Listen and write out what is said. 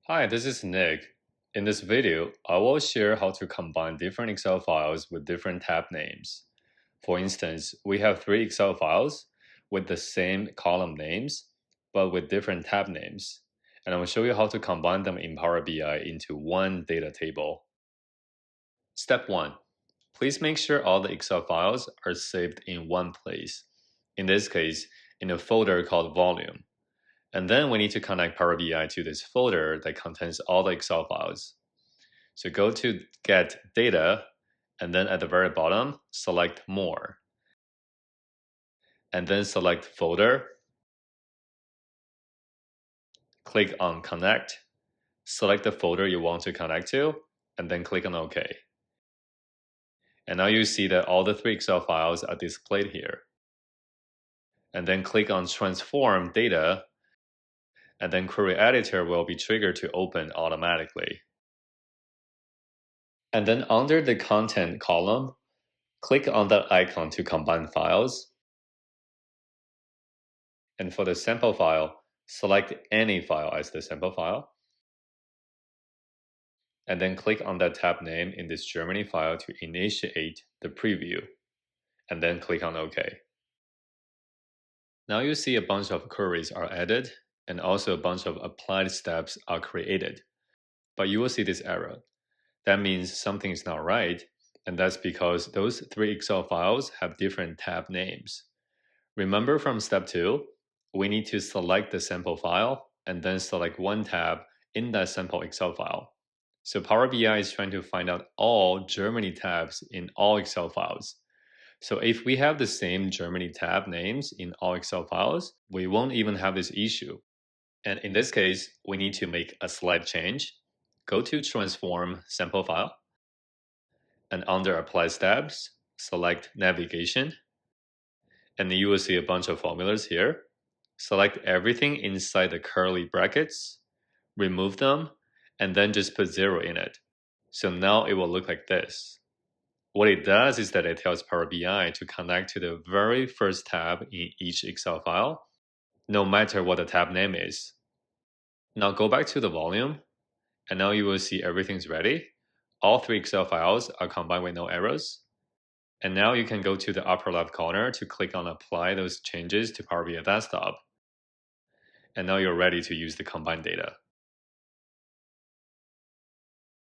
Hi, this is Nick. In this video, I will share how to combine different Excel files with different tab names. For instance, we have three Excel files with the same column names, but with different tab names. And I will show you how to combine them in Power BI into one data table. Step 1. Please make sure all the Excel files are saved in one place. In this case, in a folder called Volume. And then we need to connect Power BI to this folder that contains all the Excel files. So go to Get Data, and then at the very bottom, select More. And then select Folder, click on Connect, select the folder you want to connect to, and then click on OK. And now you see that all the three Excel files are displayed here. And then click on Transform Data, and then Query Editor will be triggered to open automatically. And then under the Content column, click on that icon to combine files. And for the sample file, select any file as the sample file. And then click on that tab name in this Germany file to initiate the preview. And then click on OK. Now you see a bunch of queries are added, and also a bunch of applied steps are created. But you will see this error. That means something is not right, and that's because those three Excel files have different tab names. Remember from step 2, we need to select the sample file and then select one tab in that sample Excel file. So Power BI is trying to find out all Germany tabs in all Excel files. So if we have the same Germany tab names in all Excel files, we won't even have this issue. And in this case, we need to make a slight change. Go to Transform Sample File, and under Apply Steps, select Navigation, and you will see a bunch of formulas here. Select everything inside the curly brackets, remove them, and then just put 0 in it. So now it will look like this. What it does is that it tells Power BI to connect to the very first tab in each Excel file, no matter what the tab name is. Now go back to the volume, and now you will see everything's ready. All three Excel files are combined with no errors. And now you can go to the upper left corner to click on Apply those changes to Power BI Desktop. And now you're ready to use the combined data.